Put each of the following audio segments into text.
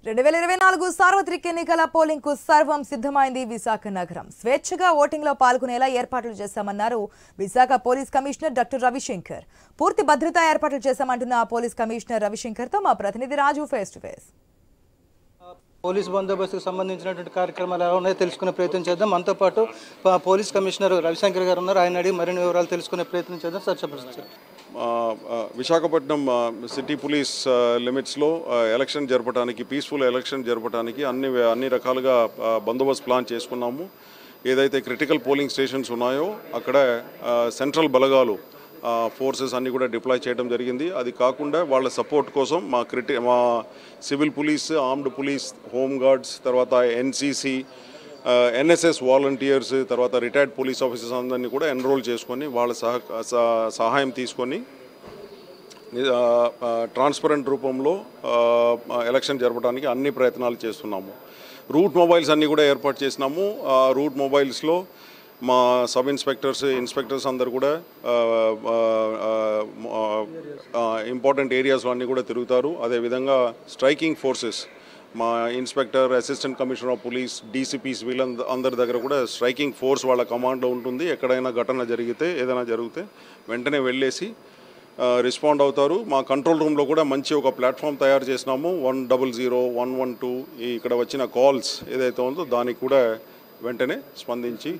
2024 సార్వత్రిక ఎన్నికల పోలింగ్ కు సర్వం సిద్ధమైంది. విశాఖ నగరం స్వేచ్ఛగా ఓటింగ్ లో పాల్గొనేలా ఏర్పాట్లు చేశామన్నారు Visakha police commissioner doctor Ravishankar. పూర్తి భద్రతా ఏర్పాట్లు చేశామంటున్న పోలీస్ కమిషనర్ రవిశంకర్ తో మా ప్రతినిధి రాజు ఫేస్ టు ఫేస్. పోలీస్ బందోబస్తుకు సంబంధించినటువంటి కార్యక్రమాలు ఎలా ఉన్నాయో తెలుసుకునే ప్రయత్నం చేద్దాం. మనతో పాటు పోలీస్ కమిషనర్ రవిశంకర్ గారు ఉన్నారు. ఆయన అడిగి మరిన్ని వివరాలు తెలుసుకునే ప్రయత్నం చేద్దాం. సార్ చెప్పండి సార్. విశాఖపట్నం సిటీ పోలీస్ లిమిట్స్లో ఎలక్షన్ జరపడానికి, పీస్ఫుల్ ఎలక్షన్ జరపడానికి అన్ని రకాలుగా బందోబస్తు ప్లాన్ చేసుకున్నాము. ఏదైతే క్రిటికల్ పోలింగ్ స్టేషన్స్ ఉన్నాయో అక్కడ సెంట్రల్ బలగాలు ఫోర్సెస్ అన్నీ కూడా డిప్లాయ్ చేయడం జరిగింది. అది కాకుండా వాళ్ళ సపోర్ట్ కోసం మా civil police, armed police, home guards, తర్వాత ఎన్సీసీ, ఎన్ఎస్ఎస్ వాలంటీర్స్, తర్వాత రిటైర్డ్ పోలీస్ ఆఫీసర్స్ అందరినీ కూడా ఎన్రోల్ చేసుకొని వాళ్ళ సహాయం తీసుకొని ట్రాన్స్పరెంట్ రూపంలో ఎలక్షన్ జరపడానికి అన్ని ప్రయత్నాలు చేస్తున్నాము. రూట్ మొబైల్స్ అన్నీ కూడా ఏర్పాటు చేసినాము. రూట్ మొబైల్స్లో మా సబ్ ఇన్స్పెక్టర్స్ అందరు కూడా ఇంపార్టెంట్ ఏరియాస్లో అన్నీ కూడా తిరుగుతారు. అదేవిధంగా స్ట్రైకింగ్ ఫోర్సెస్, మా inspector, assistant commissioner of police, DCPs వీళ్ళందరి దగ్గర కూడా స్ట్రైకింగ్ ఫోర్స్ వాళ్ళ కమాండ్లో ఉంటుంది. ఎక్కడైనా ఘటన ఏదైనా జరిగితే వెంటనే వెళ్ళేసి రెస్పాండ్ అవుతారు. మా కంట్రోల్ రూమ్లో కూడా మంచి ఒక ప్లాట్ఫామ్ తయారు చేసినాము. 100, 112 ఇక్కడ వచ్చిన కాల్స్ ఏదైతే ఉందో దానికి కూడా వెంటనే స్పందించి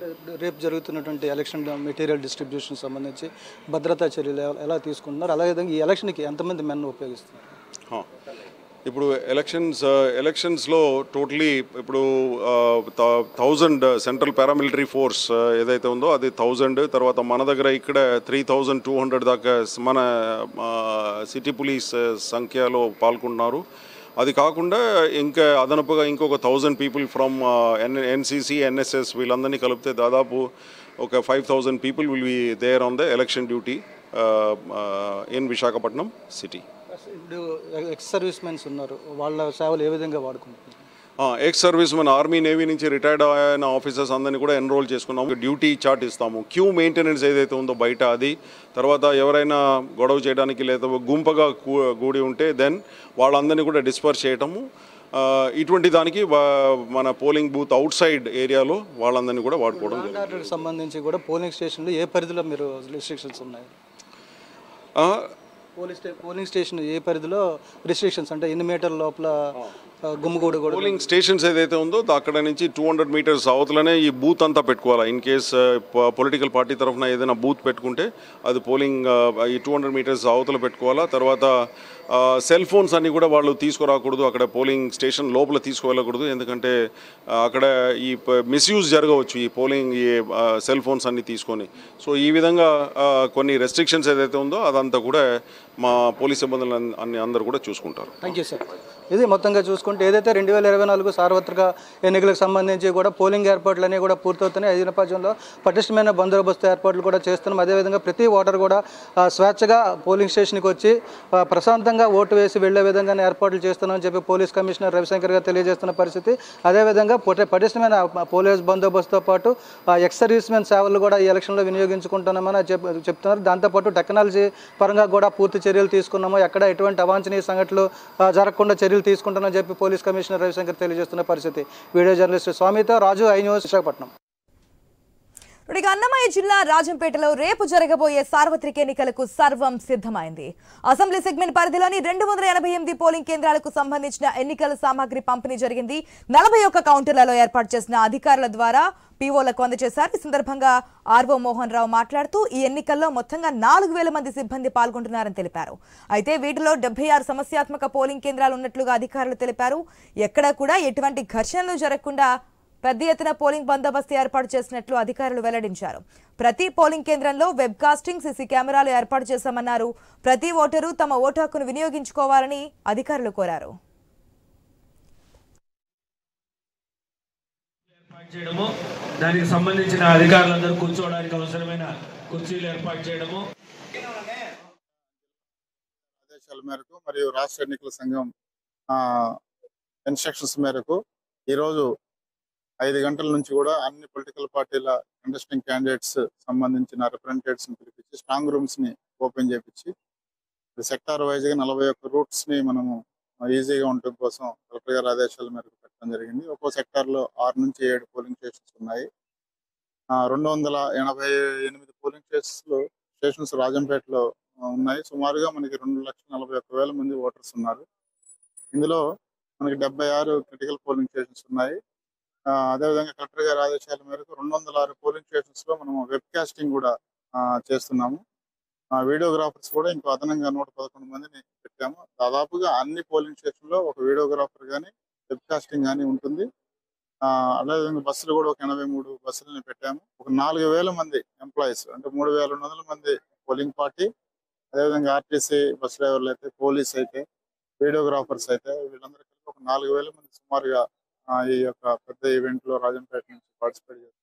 రేపు జరుగుతున్నటువంటి ఎలక్షన్ మెటీరియల్ డిస్ట్రిబ్యూషన్ సంబంధించి భద్రతా చర్యలు ఎలా తీసుకుంటున్నారు, అలాగే ఈ ఎలక్షన్కి ఎంతమంది మెన్ ఉపయోగిస్తున్నారు? ఇప్పుడు ఎలక్షన్స్లో టోటలీ ఇప్పుడు 1000 సెంట్రల్ పారామిలిటరీ ఫోర్స్ ఏదైతే ఉందో అది 1000, తర్వాత మన దగ్గర ఇక్కడ 3200 దాకా మన సిటీ పోలీస్ సంఖ్యలో పాల్గొంటున్నారు. అది కాకుండా ఇంకా అదనపుగా ఇంకొక 1000 పీపుల్ ఫ్రమ్ ఎన్సీసీ, ఎన్ఎస్ఎస్ వీళ్ళందరినీ కలిపితే దాదాపు ఒక 5000 people will be there on the election duty in Visakhapatnam city. ఇప్పుడు ఎక్స్ సర్వీస్ మెన్స్ ఉన్నారు, వాళ్ళ సేవలు ఏ విధంగా వాడుకుంటున్నారు? Ex service men, army, navy నుంచి రిటైర్డ్ అయిన ఆఫీసర్స్ అందరినీ కూడా ఎన్రోల్ చేసుకున్నాము. డ్యూటీ చార్ట్ ఇస్తాము. క్యూ మెయింటెనెన్స్ ఏదైతే ఉందో బయట అది, తర్వాత ఎవరైనా గొడవ చేయడానికి లేదా గుంపుగా కూడి ఉంటే దెన్ వాళ్ళందరినీ కూడా డిస్పర్స్ చేయటము. ఇటువంటి దానికి మన పోలింగ్ బూత్ అవుట్ సైడ్ ఏరియాలో వాళ్ళందరినీ కూడా వాడుకోవడం. సంబంధించి కూడా పోలింగ్ స్టేషన్లో ఏ పరిధిలో మీరు రిస్ట్రిక్షన్స్ ఉన్నాయి? పోలింగ్ స్టేషన్ ఏ పరిధిలో రిస్ట్రిక్షన్స్ అంటే ఎన్ని మీటర్ల లోపల గుమ్మగూడ కూడా? పోలింగ్ స్టేషన్స్ ఏదైతే ఉందో అక్కడ నుంచి 200 మీటర్స్ అవతలనే ఈ బూత్ అంతా పెట్టుకోవాలి. ఇన్ కేస్ పొలిటికల్ పార్టీ తరఫున ఏదైనా బూత్ పెట్టుకుంటే అది పోలింగ్ ఈ 200 మీటర్స్ అవతల పెట్టుకోవాలా. తర్వాత సెల్ ఫోన్స్ అన్నీ కూడా వాళ్ళు తీసుకురాకూడదు, అక్కడ పోలింగ్ స్టేషన్ లోపల తీసుకువెళ్ళకూడదు. ఎందుకంటే అక్కడ ఈ మిస్యూజ్ జరగవచ్చు ఈ పోలింగ్ సెల్ ఫోన్స్ అన్నీ తీసుకొని. సో ఈ విధంగా కొన్ని రెస్ట్రిక్షన్స్ ఏదైతే ఉందో అదంతా కూడా మా పోలీస్ సిబ్బందులు అందరూ కూడా చూసుకుంటారు. Thank you sir. ఇది మొత్తంగా చూసుకుంటే ఏదైతే 2024 సార్వత్రిక ఎన్నికలకు సంబంధించి కూడా పోలింగ్ ఏర్పాట్లన్నీ కూడా పూర్తవుతున్నాయి. ఈ నేపథ్యంలో పటిష్టమైన బందోబస్తు ఏర్పాట్లు కూడా చేస్తున్నాం. అదేవిధంగా ప్రతి ఓటర్ కూడా స్వేచ్ఛగా పోలింగ్ స్టేషన్కి వచ్చి ప్రశాంతంగా ఓటు వేసి వెళ్లే విధంగానే ఏర్పాట్లు చేస్తున్నామని చెప్పి పోలీస్ కమిషనర్ రవిశంకర్ గారు తెలియజేస్తున్న పరిస్థితి. అదేవిధంగా పటిష్టమైన పోలీస్ బందోబస్తుతో పాటు ఎక్స్ సర్వీస్ మెన్ సేవలు కూడా ఈ ఎలక్షన్లో వినియోగించుకుంటున్నామని చెప్తున్నారు. దాంతోపాటు టెక్నాలజీ పరంగా కూడా పూర్తి చర్యలు తీసుకున్నాము. ఎక్కడ ఎటువంటి అవాంఛనీయ సంఘటనలు జరగకుండా చర్యలు తీసుకుంటానని చెప్పి పోలీస్ కమిషనర్ రవిశంకర్ తెలియజేస్తున్న పరిస్థితి. వీడియో జర్నలిస్ట్ స్వామితో రాజు, ఐ న్యూస్, విశాఖపట్నం. అన్నమయ్య జిల్లా రాజంపేటలో రేపు జరగబోయే సార్వత్రిక ఎన్నికలకు సర్వం సిద్ధమైంది. అసెంబ్లీ సెగ్మెంట్ పరిధిలోని 288 పోలింగ్ కేంద్రాలకు సంబంధించిన ఎన్నికల సామాగ్రి పంపిణీ జరిగింది. 41 కౌంటర్లలో ఏర్పాటు చేసిన అధికారుల ద్వారా పీఓలకు అందజేశారు. ఈ సందర్భంగా ఆర్వో మోహన్ రావు మాట్లాడుతూ ఈ ఎన్నికల్లో మొత్తంగా 4000 మంది సిబ్బంది పాల్గొంటున్నారని తెలిపారు. అయితే వీటిలో 76 సమస్యాత్మక పోలింగ్ కేంద్రాలు ఉన్నట్లుగా అధికారులు తెలిపారు. ఎక్కడా కూడా ఎటువంటి ఘర్షణలు జరగకుండా పెద్ద ఎత్తున పోలింగ్ బందోబస్తు ఏర్పాటు చేసినట్లు అధికారులు వెల్లడించారు. ప్రతి పోలింగ్ కేంద్రంలో వెబ్ కాస్టింగ్, సీసీ కెమెరాలు ఏర్పాటు చేశామన్నారు. ప్రతి ఓటరు తమ ఓటు హక్కును వినియోగించుకోవాలని అధికారులు కోరారు. దానికి సంబంధించిన అధికారులందరూ కూర్చోవడానికి అవసరమైన కుర్చీలు ఏర్పాటు చేయడము, ఆదేశాల మేరకు మరియు రాష్ట్ర ఎన్నికల సంఘం ఇన్స్ట్రక్షన్స్ మేరకు ఈరోజు 5 గంటల నుంచి కూడా అన్ని పొలిటికల్ పార్టీల కంటెస్టింగ్ క్యాండిడేట్స్ సంబంధించిన రిప్రజెంటేటివ్స్ ని పిలిపించి స్ట్రాంగ్ రూమ్స్ ని ఓపెన్ చేయించి సెక్టార్ వైజ్ గా 41 రూట్స్ ని మనము ఈజీగా ఉండటం కోసం కలెక్టర్ గారి ఆదేశాల మేరకు పెట్టడం జరిగింది. ఒక్కో సెక్టార్లో 6 నుంచి 7 పోలింగ్ స్టేషన్స్ ఉన్నాయి. 288 పోలింగ్ స్టేషన్స్ రాజంపేటలో ఉన్నాయి. సుమారుగా మనకి 2,41,000 మంది ఓటర్స్ ఉన్నారు. ఇందులో మనకి 76 క్రిటికల్ పోలింగ్ స్టేషన్స్ ఉన్నాయి. అదేవిధంగా కలెక్టర్ గారి ఆదేశాల మేరకు 206 పోలింగ్ స్టేషన్స్ లో మనం వెబ్ కాస్టింగ్ కూడా చేస్తున్నాము. వీడియోగ్రాఫర్స్ కూడా ఇంకో అదనంగా 111 మందిని పెట్టాము. దాదాపుగా అన్ని పోలింగ్ స్టేషన్ లో ఒక వీడియోగ్రాఫర్ కానీ వెబ్ కాస్టింగ్ కానీ ఉంటుంది. అదేవిధంగా బస్సులు కూడా ఒక 83 బస్సులని పెట్టాము. ఒక 4,000 మంది ఎంప్లాయీస్ అంటే 3,200 మంది పోలింగ్ పార్టీ, అదేవిధంగా ఆర్టీసీ బస్ డ్రైవర్లు అయితే, పోలీస్ అయితే, వీడియోగ్రాఫర్స్ అయితే వీళ్ళందరికీ ఒక 4,000 మంది సుమారుగా ఈ యొక్క పెద్ద ఈవెంట్ లో రాజంపేట నుంచి పార్టిసిపేట్ చేస్తారు.